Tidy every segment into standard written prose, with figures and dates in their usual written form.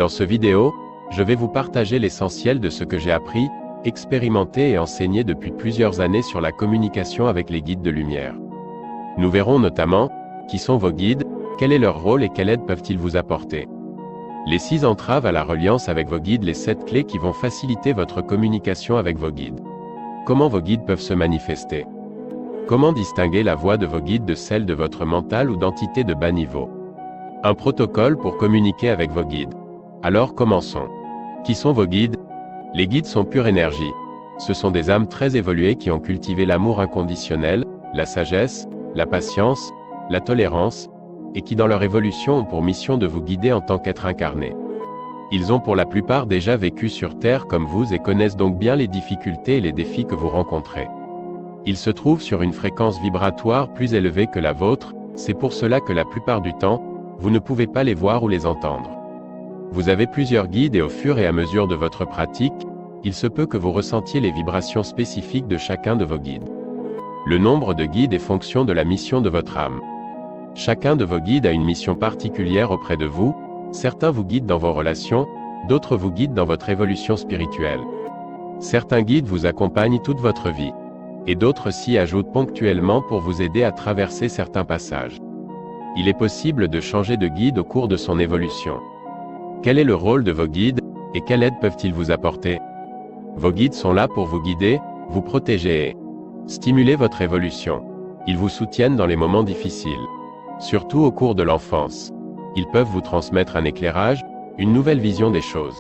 Dans ce vidéo, je vais vous partager l'essentiel de ce que j'ai appris, expérimenté et enseigné depuis plusieurs années sur la communication avec les guides de lumière. Nous verrons notamment, qui sont vos guides, quel est leur rôle et quelle aide peuvent-ils vous apporter. Les 6 entraves à la reliance avec vos guides, les 7 clés qui vont faciliter votre communication avec vos guides. Comment vos guides peuvent se manifester. Comment distinguer la voix de vos guides de celle de votre mental ou d'entité de bas niveau. Un protocole pour communiquer avec vos guides. Alors commençons. Qui sont vos guides? Les guides sont pure énergie. Ce sont des âmes très évoluées qui ont cultivé l'amour inconditionnel, la sagesse, la patience, la tolérance, et qui dans leur évolution ont pour mission de vous guider en tant qu'être incarné. Ils ont pour la plupart déjà vécu sur Terre comme vous et connaissent donc bien les difficultés et les défis que vous rencontrez. Ils se trouvent sur une fréquence vibratoire plus élevée que la vôtre, c'est pour cela que la plupart du temps, vous ne pouvez pas les voir ou les entendre. Vous avez plusieurs guides et au fur et à mesure de votre pratique, il se peut que vous ressentiez les vibrations spécifiques de chacun de vos guides. Le nombre de guides est fonction de la mission de votre âme. Chacun de vos guides a une mission particulière auprès de vous, certains vous guident dans vos relations, d'autres vous guident dans votre évolution spirituelle. Certains guides vous accompagnent toute votre vie, et d'autres s'y ajoutent ponctuellement pour vous aider à traverser certains passages. Il est possible de changer de guide au cours de son évolution. Quel est le rôle de vos guides, et quelle aide peuvent-ils vous apporter? Vos guides sont là pour vous guider, vous protéger et stimuler votre évolution. Ils vous soutiennent dans les moments difficiles. Surtout au cours de l'enfance. Ils peuvent vous transmettre un éclairage, une nouvelle vision des choses.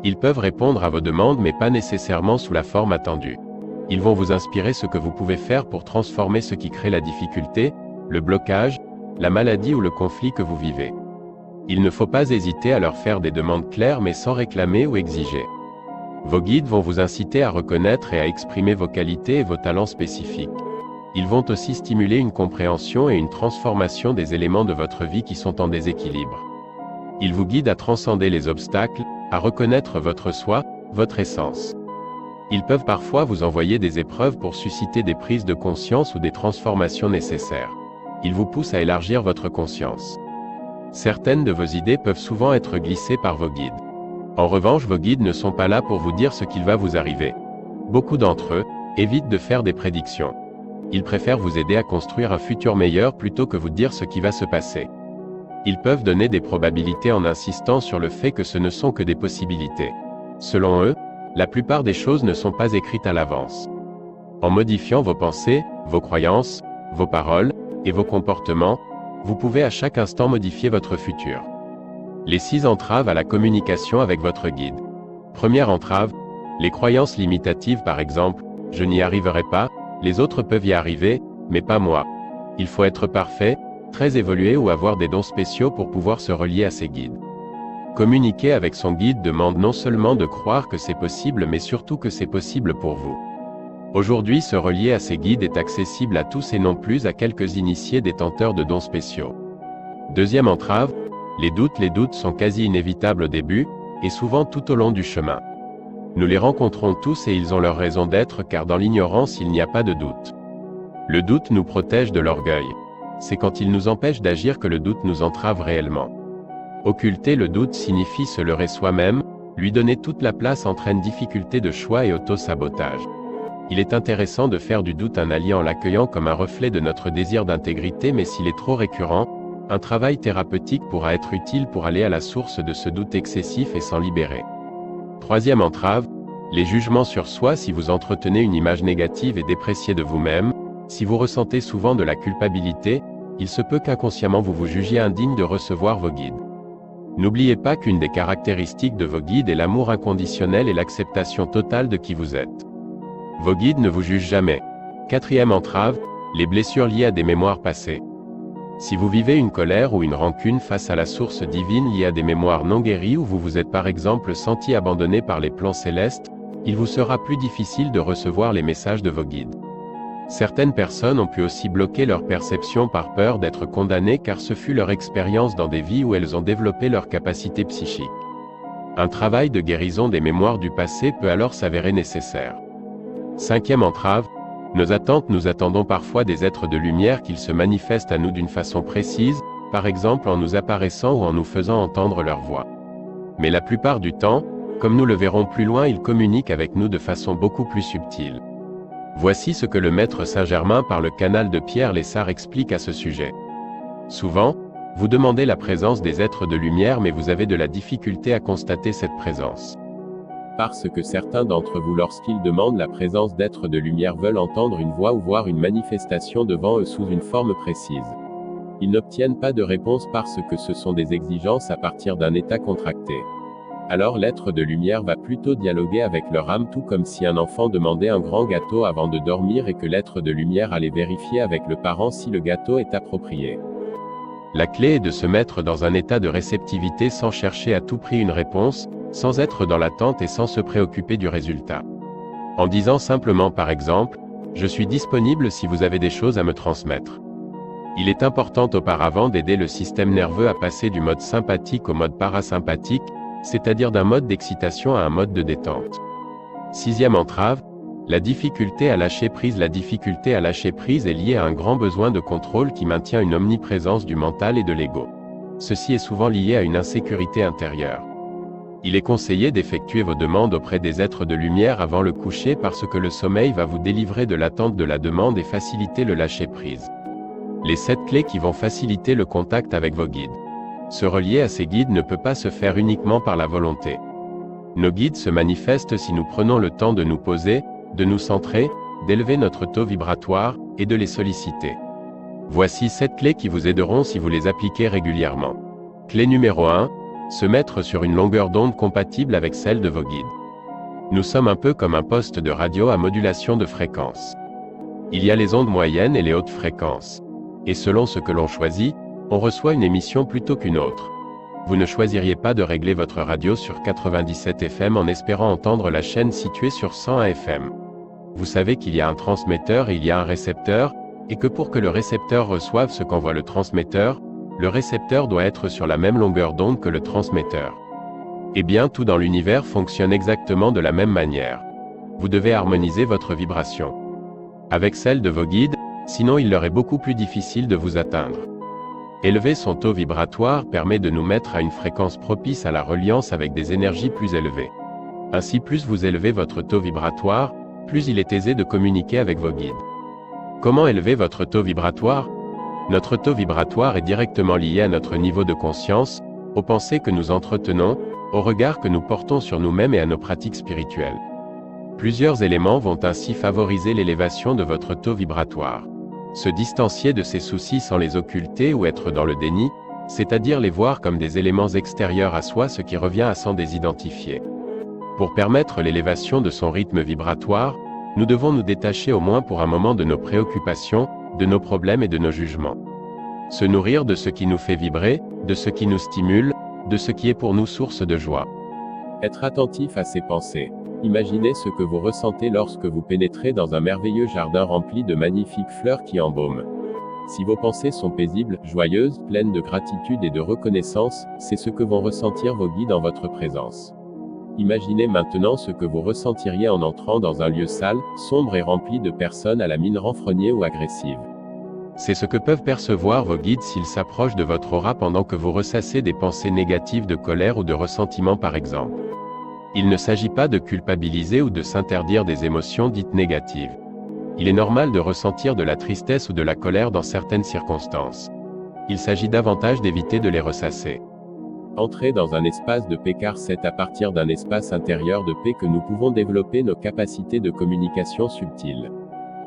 Ils peuvent répondre à vos demandes mais pas nécessairement sous la forme attendue. Ils vont vous inspirer ce que vous pouvez faire pour transformer ce qui crée la difficulté, le blocage, la maladie ou le conflit que vous vivez. Il ne faut pas hésiter à leur faire des demandes claires mais sans réclamer ou exiger. Vos guides vont vous inciter à reconnaître et à exprimer vos qualités et vos talents spécifiques. Ils vont aussi stimuler une compréhension et une transformation des éléments de votre vie qui sont en déséquilibre. Ils vous guident à transcender les obstacles, à reconnaître votre soi, votre essence. Ils peuvent parfois vous envoyer des épreuves pour susciter des prises de conscience ou des transformations nécessaires. Ils vous poussent à élargir votre conscience. Certaines de vos idées peuvent souvent être glissées par vos guides. En revanche, vos guides ne sont pas là pour vous dire ce qu'il va vous arriver. Beaucoup d'entre eux évitent de faire des prédictions. Ils préfèrent vous aider à construire un futur meilleur plutôt que vous dire ce qui va se passer. Ils peuvent donner des probabilités en insistant sur le fait que ce ne sont que des possibilités. Selon eux, la plupart des choses ne sont pas écrites à l'avance. En modifiant vos pensées, vos croyances, vos paroles, et vos comportements, vous pouvez à chaque instant modifier votre futur. Les 6 entraves à la communication avec votre guide. Première entrave, les croyances limitatives par exemple, je n'y arriverai pas, les autres peuvent y arriver, mais pas moi. Il faut être parfait, très évolué ou avoir des dons spéciaux pour pouvoir se relier à ses guides. Communiquer avec son guide demande non seulement de croire que c'est possible mais surtout que c'est possible pour vous. Aujourd'hui, se relier à ses guides est accessible à tous et non plus à quelques initiés détenteurs de dons spéciaux. Deuxième entrave, les doutes sont quasi inévitables au début, et souvent tout au long du chemin. Nous les rencontrons tous et ils ont leur raison d'être car dans l'ignorance il n'y a pas de doute. Le doute nous protège de l'orgueil. C'est quand il nous empêche d'agir que le doute nous entrave réellement. Occulter le doute signifie se leurrer soi-même, lui donner toute la place entraîne difficulté de choix et auto-sabotage. Il est intéressant de faire du doute un allié en l'accueillant comme un reflet de notre désir d'intégrité mais s'il est trop récurrent, un travail thérapeutique pourra être utile pour aller à la source de ce doute excessif et s'en libérer. Troisième entrave, les jugements sur soi. Si vous entretenez une image négative et dépréciée de vous-même, si vous ressentez souvent de la culpabilité, il se peut qu'inconsciemment vous vous jugiez indigne de recevoir vos guides. N'oubliez pas qu'une des caractéristiques de vos guides est l'amour inconditionnel et l'acceptation totale de qui vous êtes. Vos guides ne vous jugent jamais. Quatrième entrave, les blessures liées à des mémoires passées. Si vous vivez une colère ou une rancune face à la source divine liée à des mémoires non guéries ou vous vous êtes par exemple senti abandonné par les plans célestes, il vous sera plus difficile de recevoir les messages de vos guides. Certaines personnes ont pu aussi bloquer leur perception par peur d'être condamnées car ce fut leur expérience dans des vies où elles ont développé leur capacité psychique. Un travail de guérison des mémoires du passé peut alors s'avérer nécessaire. Cinquième entrave, nos attentes. Nous attendons parfois des êtres de lumière qu'ils se manifestent à nous d'une façon précise, par exemple en nous apparaissant ou en nous faisant entendre leur voix. Mais la plupart du temps, comme nous le verrons plus loin, il communique avec nous de façon beaucoup plus subtile. Voici ce que le maître Saint-Germain par le canal de Pierre Lessard explique à ce sujet. Souvent, vous demandez la présence des êtres de lumière mais vous avez de la difficulté à constater cette présence. Parce que certains d'entre vous lorsqu'ils demandent la présence d'êtres de lumière veulent entendre une voix ou voir une manifestation devant eux sous une forme précise. Ils n'obtiennent pas de réponse parce que ce sont des exigences à partir d'un état contracté. Alors l'être de lumière va plutôt dialoguer avec leur âme tout comme si un enfant demandait un grand gâteau avant de dormir et que l'être de lumière allait vérifier avec le parent si le gâteau est approprié. La clé est de se mettre dans un état de réceptivité sans chercher à tout prix une réponse, sans être dans l'attente et sans se préoccuper du résultat. En disant simplement par exemple, « Je suis disponible si vous avez des choses à me transmettre ». Il est important auparavant d'aider le système nerveux à passer du mode sympathique au mode parasympathique, c'est-à-dire d'un mode d'excitation à un mode de détente. Sixième entrave, la difficulté à lâcher prise. La difficulté à lâcher prise est liée à un grand besoin de contrôle qui maintient une omniprésence du mental et de l'ego. Ceci est souvent lié à une insécurité intérieure. Il est conseillé d'effectuer vos demandes auprès des êtres de lumière avant le coucher parce que le sommeil va vous délivrer de l'attente de la demande et faciliter le lâcher prise. Les 7 clés qui vont faciliter le contact avec vos guides. Se relier à ces guides ne peut pas se faire uniquement par la volonté. Nos guides se manifestent si nous prenons le temps de nous poser, de nous centrer, d'élever notre taux vibratoire, et de les solliciter. Voici 7 clés qui vous aideront si vous les appliquez régulièrement. Clé numéro 1, se mettre sur une longueur d'onde compatible avec celle de vos guides. Nous sommes un peu comme un poste de radio à modulation de fréquence. Il y a les ondes moyennes et les hautes fréquences. Et selon ce que l'on choisit, on reçoit une émission plutôt qu'une autre. Vous ne choisiriez pas de régler votre radio sur 97 FM en espérant entendre la chaîne située sur 101 FM. Vous savez qu'il y a un transmetteur et il y a un récepteur, et que pour que le récepteur reçoive ce qu'envoie le transmetteur, le récepteur doit être sur la même longueur d'onde que le transmetteur. Eh bien, tout dans l'univers fonctionne exactement de la même manière. Vous devez harmoniser votre vibration avec celle de vos guides, sinon il leur est beaucoup plus difficile de vous atteindre. Élever son taux vibratoire permet de nous mettre à une fréquence propice à la reliance avec des énergies plus élevées. Ainsi, plus vous élevez votre taux vibratoire, plus il est aisé de communiquer avec vos guides. Comment élever votre taux vibratoire ? Notre taux vibratoire est directement lié à notre niveau de conscience, aux pensées que nous entretenons, au regard que nous portons sur nous-mêmes et à nos pratiques spirituelles. Plusieurs éléments vont ainsi favoriser l'élévation de votre taux vibratoire. Se distancier de ses soucis sans les occulter ou être dans le déni, c'est-à-dire les voir comme des éléments extérieurs à soi, ce qui revient à s'en désidentifier. Pour permettre l'élévation de son rythme vibratoire, nous devons nous détacher au moins pour un moment de nos préoccupations, de nos problèmes et de nos jugements. Se nourrir de ce qui nous fait vibrer, de ce qui nous stimule, de ce qui est pour nous source de joie. Être attentif à ses pensées. Imaginez ce que vous ressentez lorsque vous pénétrez dans un merveilleux jardin rempli de magnifiques fleurs qui embaument. Si vos pensées sont paisibles, joyeuses, pleines de gratitude et de reconnaissance, c'est ce que vont ressentir vos guides en votre présence. Imaginez maintenant ce que vous ressentiriez en entrant dans un lieu sale, sombre et rempli de personnes à la mine renfrognée ou agressive. C'est ce que peuvent percevoir vos guides s'ils s'approchent de votre aura pendant que vous ressassez des pensées négatives de colère ou de ressentiment par exemple. Il ne s'agit pas de culpabiliser ou de s'interdire des émotions dites négatives. Il est normal de ressentir de la tristesse ou de la colère dans certaines circonstances. Il s'agit davantage d'éviter de les ressasser. Entrer dans un espace de paix car c'est à partir d'un espace intérieur de paix que nous pouvons développer nos capacités de communication subtiles.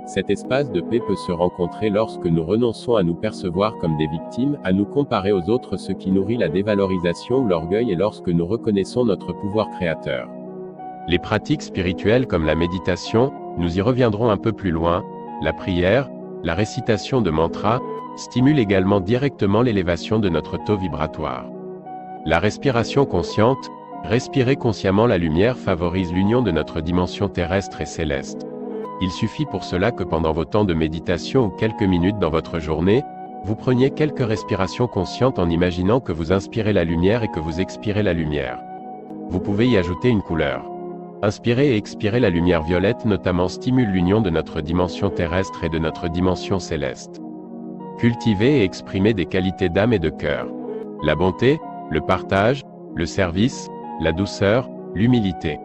Cet espace de paix peut se rencontrer lorsque nous renonçons à nous percevoir comme des victimes, à nous comparer aux autres, ce qui nourrit la dévalorisation ou l'orgueil, et lorsque nous reconnaissons notre pouvoir créateur. Les pratiques spirituelles comme la méditation, nous y reviendrons un peu plus loin, la prière, la récitation de mantras, stimulent également directement l'élévation de notre taux vibratoire. La respiration consciente, respirer consciemment la lumière favorise l'union de notre dimension terrestre et céleste. Il suffit pour cela que pendant vos temps de méditation ou quelques minutes dans votre journée, vous preniez quelques respirations conscientes en imaginant que vous inspirez la lumière et que vous expirez la lumière. Vous pouvez y ajouter une couleur. Inspirer et expirer la lumière violette notamment stimule l'union de notre dimension terrestre et de notre dimension céleste. Cultiver et exprimer des qualités d'âme et de cœur. La bonté, le partage, le service, la douceur, l'humilité.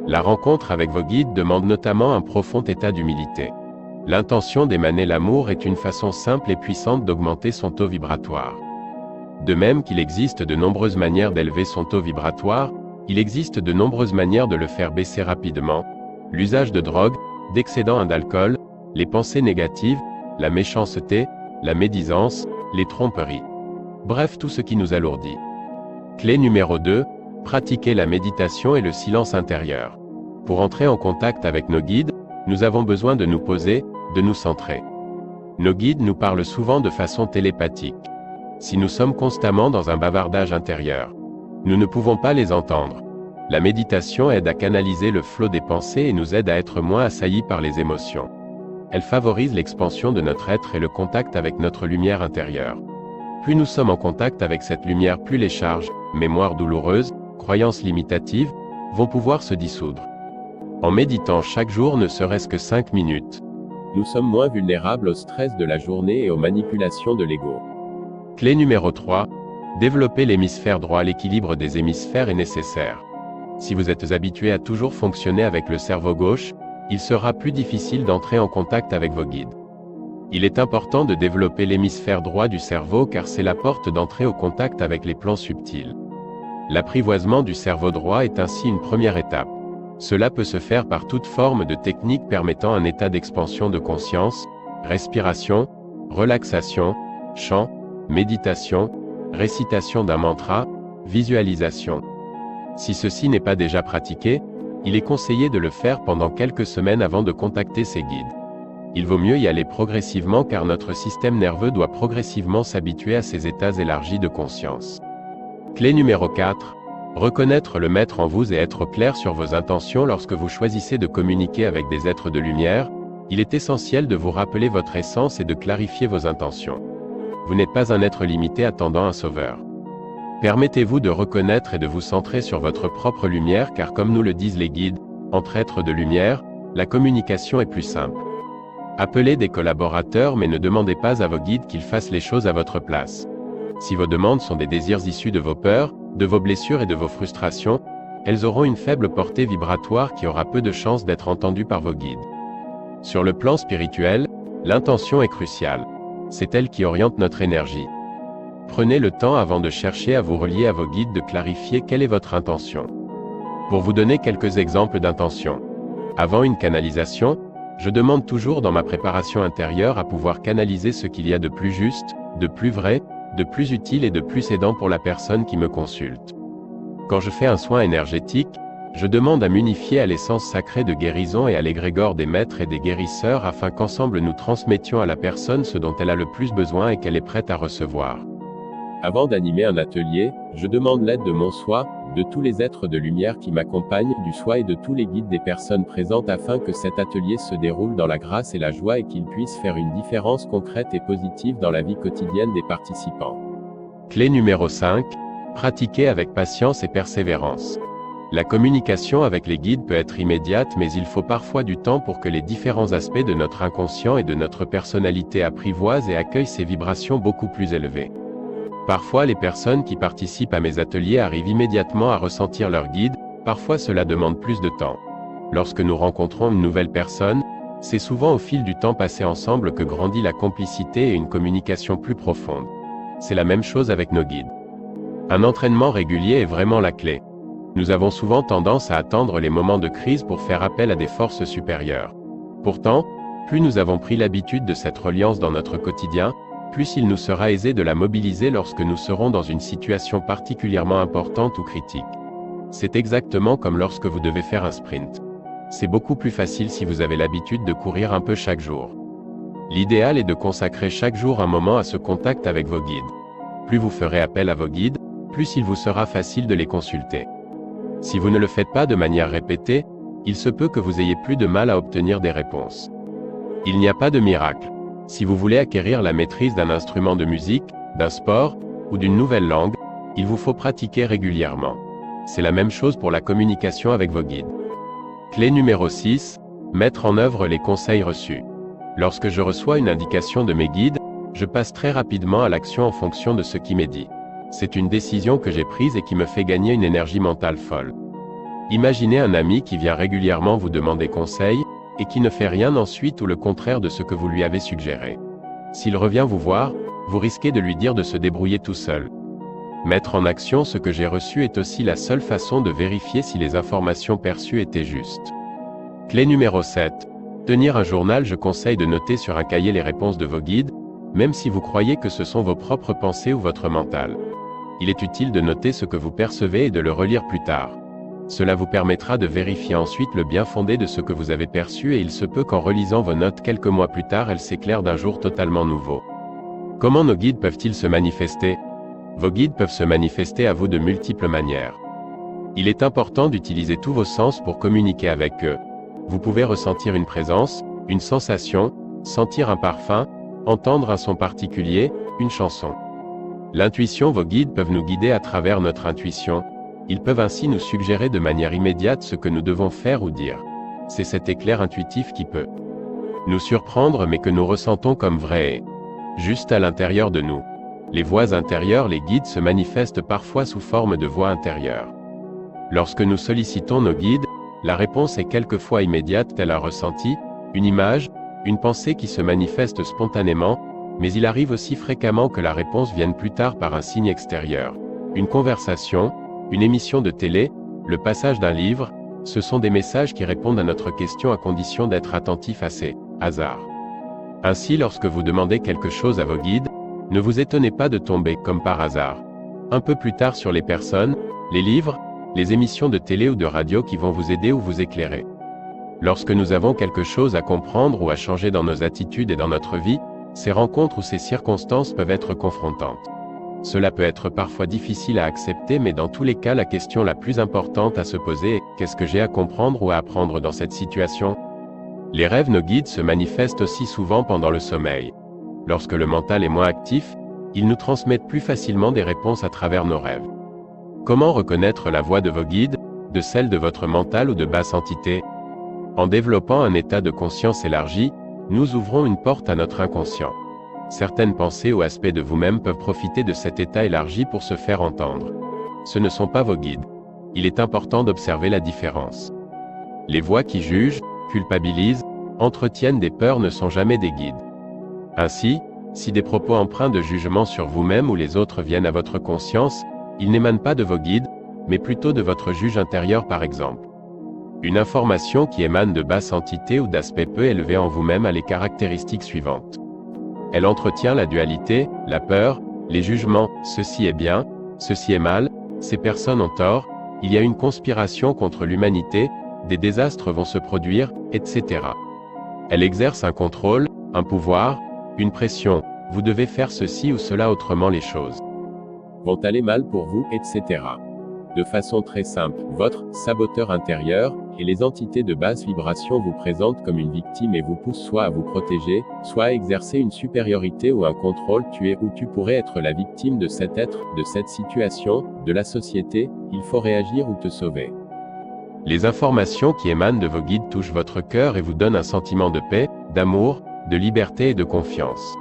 La rencontre avec vos guides demande notamment un profond état d'humilité. L'intention d'émaner l'amour est une façon simple et puissante d'augmenter son taux vibratoire. De même qu'il existe de nombreuses manières d'élever son taux vibratoire, il existe de nombreuses manières de le faire baisser rapidement. L'usage de drogue, d'excédents d'alcool, les pensées négatives, la méchanceté, la médisance, les tromperies. Bref, tout ce qui nous alourdit. Clé numéro 2, pratiquer la méditation et le silence intérieur. Pour entrer en contact avec nos guides, nous avons besoin de nous poser, de nous centrer. Nos guides nous parlent souvent de façon télépathique. Si nous sommes constamment dans un bavardage intérieur, nous ne pouvons pas les entendre. La méditation aide à canaliser le flot des pensées et nous aide à être moins assaillis par les émotions. Elle favorise l'expansion de notre être et le contact avec notre lumière intérieure. Plus nous sommes en contact avec cette lumière, plus les charges, mémoires douloureuses, croyances limitatives, vont pouvoir se dissoudre. En méditant chaque jour ne serait-ce que 5 minutes, nous sommes moins vulnérables au stress de la journée et aux manipulations de l'ego. Clé numéro 3. Développer l'hémisphère droit. L'équilibre des hémisphères est nécessaire. Si vous êtes habitué à toujours fonctionner avec le cerveau gauche, il sera plus difficile d'entrer en contact avec vos guides. Il est important de développer l'hémisphère droit du cerveau car c'est la porte d'entrée au contact avec les plans subtils. L'apprivoisement du cerveau droit est ainsi une première étape. Cela peut se faire par toute forme de technique permettant un état d'expansion de conscience, respiration, relaxation, chant, méditation, récitation d'un mantra, visualisation. Si ceci n'est pas déjà pratiqué, il est conseillé de le faire pendant quelques semaines avant de contacter ses guides. Il vaut mieux y aller progressivement car notre système nerveux doit progressivement s'habituer à ces états élargis de conscience. Clé numéro 4. Reconnaître le maître en vous et être clair sur vos intentions. Lorsque vous choisissez de communiquer avec des êtres de lumière, il est essentiel de vous rappeler votre essence et de clarifier vos intentions. Vous n'êtes pas un être limité attendant un sauveur. Permettez-vous de reconnaître et de vous centrer sur votre propre lumière car comme nous le disent les guides, entre êtres de lumière, la communication est plus simple. Appelez des collaborateurs mais ne demandez pas à vos guides qu'ils fassent les choses à votre place. Si vos demandes sont des désirs issus de vos peurs, de vos blessures et de vos frustrations, elles auront une faible portée vibratoire qui aura peu de chances d'être entendue par vos guides. Sur le plan spirituel, l'intention est cruciale. C'est elle qui oriente notre énergie. Prenez le temps avant de chercher à vous relier à vos guides de clarifier quelle est votre intention. Pour vous donner quelques exemples d'intention. Avant une canalisation, je demande toujours dans ma préparation intérieure à pouvoir canaliser ce qu'il y a de plus juste, de plus vrai, de plus utile et de plus aidant pour la personne qui me consulte. Quand je fais un soin énergétique, je demande à m'unifier à l'essence sacrée de guérison et à l'égrégore des maîtres et des guérisseurs afin qu'ensemble nous transmettions à la personne ce dont elle a le plus besoin et qu'elle est prête à recevoir. Avant d'animer un atelier, je demande l'aide de mon soi, de tous les êtres de lumière qui m'accompagnent, du soi et de tous les guides des personnes présentes afin que cet atelier se déroule dans la grâce et la joie et qu'il puisse faire une différence concrète et positive dans la vie quotidienne des participants. Clé numéro 5. Pratiquer avec patience et persévérance. La communication avec les guides peut être immédiate mais il faut parfois du temps pour que les différents aspects de notre inconscient et de notre personnalité apprivoisent et accueillent ces vibrations beaucoup plus élevées. Parfois les personnes qui participent à mes ateliers arrivent immédiatement à ressentir leur guide, parfois cela demande plus de temps. Lorsque nous rencontrons une nouvelle personne, c'est souvent au fil du temps passé ensemble que grandit la complicité et une communication plus profonde. C'est la même chose avec nos guides. Un entraînement régulier est vraiment la clé. Nous avons souvent tendance à attendre les moments de crise pour faire appel à des forces supérieures. Pourtant, plus nous avons pris l'habitude de cette reliance dans notre quotidien, plus il nous sera aisé de la mobiliser lorsque nous serons dans une situation particulièrement importante ou critique. C'est exactement comme lorsque vous devez faire un sprint. C'est beaucoup plus facile si vous avez l'habitude de courir un peu chaque jour. L'idéal est de consacrer chaque jour un moment à ce contact avec vos guides. Plus vous ferez appel à vos guides, plus il vous sera facile de les consulter. Si vous ne le faites pas de manière répétée, il se peut que vous ayez plus de mal à obtenir des réponses. Il n'y a pas de miracle. Si vous voulez acquérir la maîtrise d'un instrument de musique, d'un sport, ou d'une nouvelle langue, il vous faut pratiquer régulièrement. C'est la même chose pour la communication avec vos guides. Clé numéro 6. Mettre en œuvre les conseils reçus. Lorsque je reçois une indication de mes guides, je passe très rapidement à l'action en fonction de ce qui m'est dit. C'est une décision que j'ai prise et qui me fait gagner une énergie mentale folle. Imaginez un ami qui vient régulièrement vous demander conseil, et qui ne fait rien ensuite ou le contraire de ce que vous lui avez suggéré. S'il revient vous voir, vous risquez de lui dire de se débrouiller tout seul. Mettre en action ce que j'ai reçu est aussi la seule façon de vérifier si les informations perçues étaient justes. Clé numéro 7. Tenir un journal. Je conseille de noter sur un cahier les réponses de vos guides, même si vous croyez que ce sont vos propres pensées ou votre mental. Il est utile de noter ce que vous percevez et de le relire plus tard. Cela vous permettra de vérifier ensuite le bien fondé de ce que vous avez perçu et il se peut qu'en relisant vos notes quelques mois plus tard elles s'éclairent d'un jour totalement nouveau. Comment nos guides peuvent-ils se manifester? Vos guides peuvent se manifester à vous de multiples manières. Il est important d'utiliser tous vos sens pour communiquer avec eux. Vous pouvez ressentir une présence, une sensation, sentir un parfum, entendre un son particulier, une chanson. L'intuition. Vos guides peuvent nous guider à travers notre intuition. Ils peuvent ainsi nous suggérer de manière immédiate ce que nous devons faire ou dire. C'est cet éclair intuitif qui peut nous surprendre mais que nous ressentons comme vrai et juste à l'intérieur de nous. Les voix intérieures. Les guides se manifestent parfois sous forme de voix intérieures. Lorsque nous sollicitons nos guides, la réponse est quelquefois immédiate tel un ressenti, une image, une pensée qui se manifeste spontanément, mais il arrive aussi fréquemment que la réponse vienne plus tard par un signe extérieur. Une conversation, une émission de télé, le passage d'un livre, ce sont des messages qui répondent à notre question à condition d'être attentif à ces hasards. Ainsi, lorsque vous demandez quelque chose à vos guides, ne vous étonnez pas de tomber, comme par hasard, un peu plus tard sur les personnes, les livres, les émissions de télé ou de radio qui vont vous aider ou vous éclairer. Lorsque nous avons quelque chose à comprendre ou à changer dans nos attitudes et dans notre vie, ces rencontres ou ces circonstances peuvent être confrontantes. Cela peut être parfois difficile à accepter mais dans tous les cas la question la plus importante à se poser est « Qu'est-ce que j'ai à comprendre ou à apprendre dans cette situation ?» Les rêves. Nos guides se manifestent aussi souvent pendant le sommeil. Lorsque le mental est moins actif, ils nous transmettent plus facilement des réponses à travers nos rêves. Comment reconnaître la voix de vos guides, de celle de votre mental ou de basse entité? En développant un état de conscience élargi, nous ouvrons une porte à notre inconscient. Certaines pensées ou aspects de vous-même peuvent profiter de cet état élargi pour se faire entendre. Ce ne sont pas vos guides. Il est important d'observer la différence. Les voix qui jugent, culpabilisent, entretiennent des peurs ne sont jamais des guides. Ainsi, si des propos empreints de jugement sur vous-même ou les autres viennent à votre conscience, ils n'émanent pas de vos guides, mais plutôt de votre juge intérieur par exemple. Une information qui émane de basse entité ou d'aspect peu élevé en vous-même a les caractéristiques suivantes. Elle entretient la dualité, la peur, les jugements, ceci est bien, ceci est mal, ces personnes ont tort, il y a une conspiration contre l'humanité, des désastres vont se produire, etc. Elle exerce un contrôle, un pouvoir, une pression, vous devez faire ceci ou cela autrement les choses vont aller mal pour vous, etc. De façon très simple, votre saboteur intérieur et les entités de basse vibration vous présentent comme une victime et vous poussent soit à vous protéger, soit à exercer une supériorité ou un contrôle. Tu es ou tu pourrais être la victime de cet être, de cette situation, de la société, il faut réagir ou te sauver. Les informations qui émanent de vos guides touchent votre cœur et vous donnent un sentiment de paix, d'amour, de liberté et de confiance.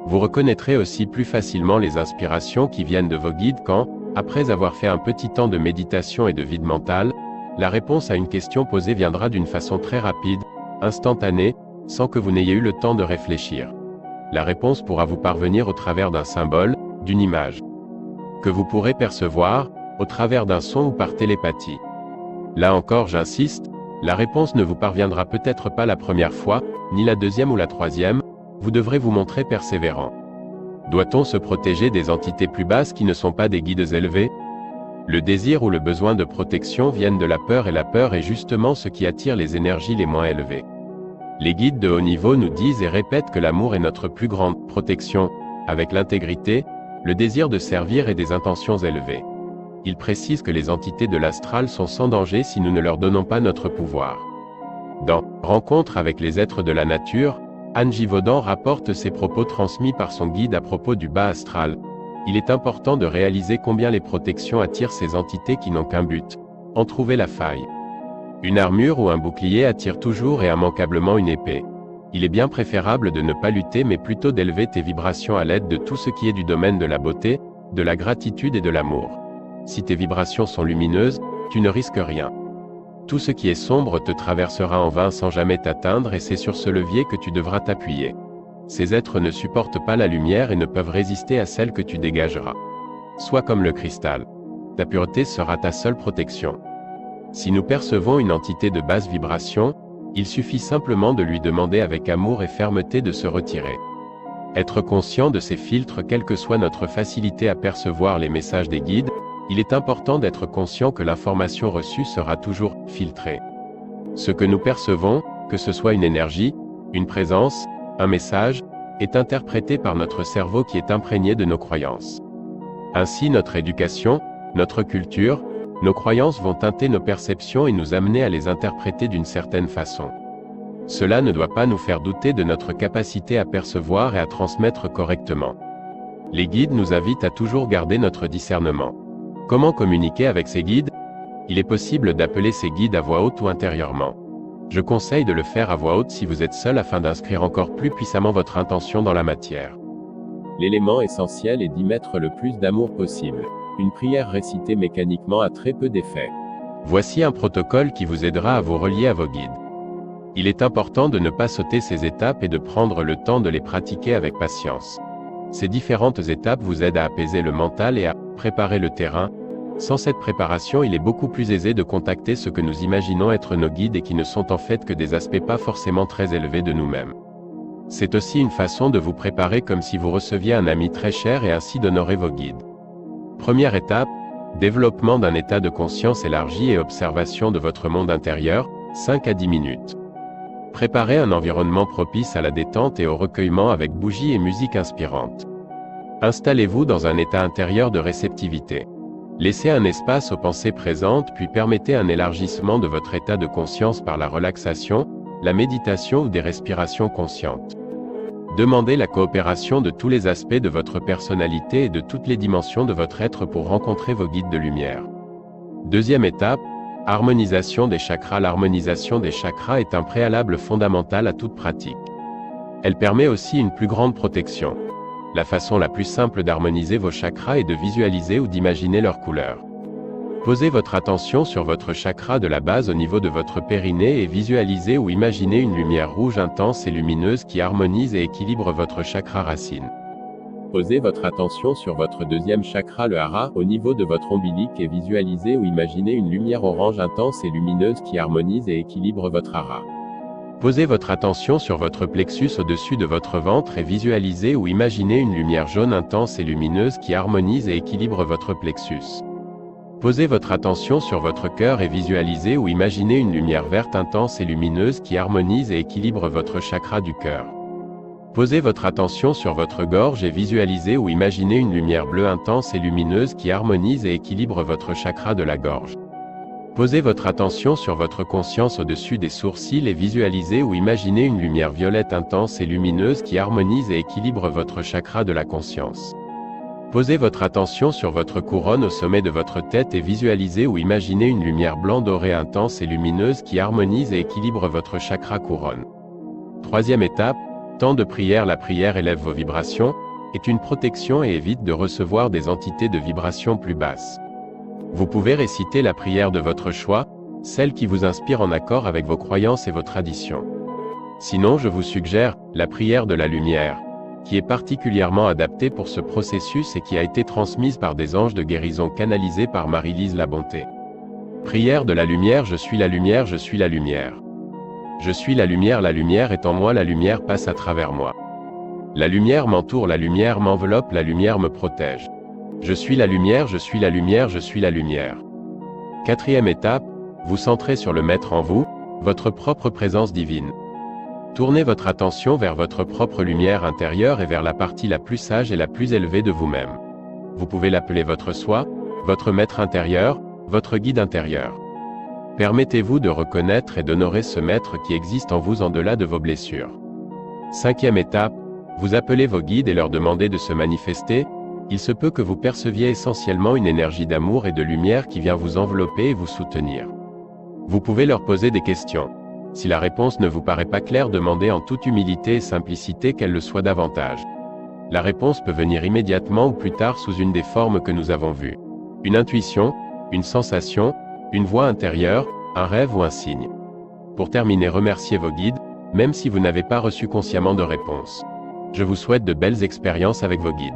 Vous reconnaîtrez aussi plus facilement les inspirations qui viennent de vos guides quand, après avoir fait un petit temps de méditation et de vide mental, la réponse à une question posée viendra d'une façon très rapide, instantanée, sans que vous n'ayez eu le temps de réfléchir. La réponse pourra vous parvenir au travers d'un symbole, d'une image, que vous pourrez percevoir, au travers d'un son ou par télépathie. Là encore j'insiste, la réponse ne vous parviendra peut-être pas la première fois, ni la deuxième ou la troisième, vous devrez vous montrer persévérant. Doit-on se protéger des entités plus basses qui ne sont pas des guides élevés? Le désir ou le besoin de protection viennent de la peur et la peur est justement ce qui attire les énergies les moins élevées. Les guides de haut niveau nous disent et répètent que l'amour est notre plus grande protection, avec l'intégrité, le désir de servir et des intentions élevées. Ils précisent que les entités de l'astral sont sans danger si nous ne leur donnons pas notre pouvoir. Dans Rencontre avec les êtres de la nature, Anne Givaudan rapporte ces propos transmis par son guide à propos du bas astral. Il est important de réaliser combien les protections attirent ces entités qui n'ont qu'un but, en trouver la faille. Une armure ou un bouclier attire toujours et immanquablement une épée. Il est bien préférable de ne pas lutter mais plutôt d'élever tes vibrations à l'aide de tout ce qui est du domaine de la beauté, de la gratitude et de l'amour. Si tes vibrations sont lumineuses, tu ne risques rien. Tout ce qui est sombre te traversera en vain sans jamais t'atteindre et c'est sur ce levier que tu devras t'appuyer. Ces êtres ne supportent pas la lumière et ne peuvent résister à celle que tu dégageras. Sois comme le cristal. Ta pureté sera ta seule protection. Si nous percevons une entité de basse vibration, il suffit simplement de lui demander avec amour et fermeté de se retirer. Être conscient de ces filtres, quelle que soit notre facilité à percevoir les messages des guides, il est important d'être conscient que l'information reçue sera toujours filtrée. Ce que nous percevons, que ce soit une énergie, une présence, un message, est interprété par notre cerveau qui est imprégné de nos croyances. Ainsi notre éducation, notre culture, nos croyances vont teinter nos perceptions et nous amener à les interpréter d'une certaine façon. Cela ne doit pas nous faire douter de notre capacité à percevoir et à transmettre correctement. Les guides nous invitent à toujours garder notre discernement. Comment communiquer avec ces guides? Il est possible d'appeler ces guides à voix haute ou intérieurement. Je conseille de le faire à voix haute si vous êtes seul afin d'inscrire encore plus puissamment votre intention dans la matière. L'élément essentiel est d'y mettre le plus d'amour possible. Une prière récitée mécaniquement a très peu d'effet. Voici un protocole qui vous aidera à vous relier à vos guides. Il est important de ne pas sauter ces étapes et de prendre le temps de les pratiquer avec patience. Ces différentes étapes vous aident à apaiser le mental et à préparer le terrain. Sans cette préparation, il est beaucoup plus aisé de contacter ce que nous imaginons être nos guides et qui ne sont en fait que des aspects pas forcément très élevés de nous-mêmes. C'est aussi une façon de vous préparer comme si vous receviez un ami très cher et ainsi d'honorer vos guides. Première étape, développement d'un état de conscience élargi et observation de votre monde intérieur, 5 à 10 minutes. Préparez un environnement propice à la détente et au recueillement avec bougies et musique inspirante. Installez-vous dans un état intérieur de réceptivité. Laissez un espace aux pensées présentes puis permettez un élargissement de votre état de conscience par la relaxation, la méditation ou des respirations conscientes. Demandez la coopération de tous les aspects de votre personnalité et de toutes les dimensions de votre être pour rencontrer vos guides de lumière. Deuxième étape, harmonisation des chakras. L'harmonisation des chakras est un préalable fondamental à toute pratique. Elle permet aussi une plus grande protection. La façon la plus simple d'harmoniser vos chakras est de visualiser ou d'imaginer leurs couleurs. Posez votre attention sur votre chakra de la base au niveau de votre périnée et visualisez ou imaginez une lumière rouge intense et lumineuse qui harmonise et équilibre votre chakra racine. Posez votre attention sur votre deuxième chakra, le hara, au niveau de votre ombilique et visualisez ou imaginez une lumière orange intense et lumineuse qui harmonise et équilibre votre hara. Posez votre attention sur votre plexus au-dessus de votre ventre et visualisez ou imaginez une lumière jaune intense et lumineuse qui harmonise et équilibre votre plexus. Posez votre attention sur votre cœur et visualisez ou imaginez une lumière verte intense et lumineuse qui harmonise et équilibre votre chakra du cœur. Posez votre attention sur votre gorge et visualisez ou imaginez une lumière bleue intense et lumineuse qui harmonise et équilibre votre chakra de la gorge. Posez votre attention sur votre conscience au-dessus des sourcils et visualisez ou imaginez une lumière violette intense et lumineuse qui harmonise et équilibre votre chakra de la conscience. Posez votre attention sur votre couronne au sommet de votre tête et visualisez ou imaginez une lumière blanc dorée intense et lumineuse qui harmonise et équilibre votre chakra couronne. Troisième étape, temps de prière. La prière élève vos vibrations, est une protection et évite de recevoir des entités de vibrations plus basses. Vous pouvez réciter la prière de votre choix, celle qui vous inspire en accord avec vos croyances et vos traditions. Sinon, je vous suggère la prière de la lumière, qui est particulièrement adaptée pour ce processus et qui a été transmise par des anges de guérison canalisés par Marie-Lise Labonté. Prière de la lumière. Je suis la lumière, je suis la lumière. Je suis la lumière est en moi, la lumière passe à travers moi. La lumière m'entoure, la lumière m'enveloppe, la lumière me protège. Je suis la lumière, je suis la lumière, je suis la lumière. Quatrième étape, vous centrez sur le maître en vous, votre propre présence divine. Tournez votre attention vers votre propre lumière intérieure et vers la partie la plus sage et la plus élevée de vous-même. Vous pouvez l'appeler votre soi, votre maître intérieur, votre guide intérieur. Permettez-vous de reconnaître et d'honorer ce maître qui existe en vous en delà de vos blessures. Cinquième étape, vous appelez vos guides et leur demandez de se manifester. Il se peut que vous perceviez essentiellement une énergie d'amour et de lumière qui vient vous envelopper et vous soutenir. Vous pouvez leur poser des questions. Si la réponse ne vous paraît pas claire, demandez en toute humilité et simplicité qu'elle le soit davantage. La réponse peut venir immédiatement ou plus tard sous une des formes que nous avons vues. Une intuition, une sensation, une voix intérieure, un rêve ou un signe. Pour terminer, remerciez vos guides, même si vous n'avez pas reçu consciemment de réponse. Je vous souhaite de belles expériences avec vos guides.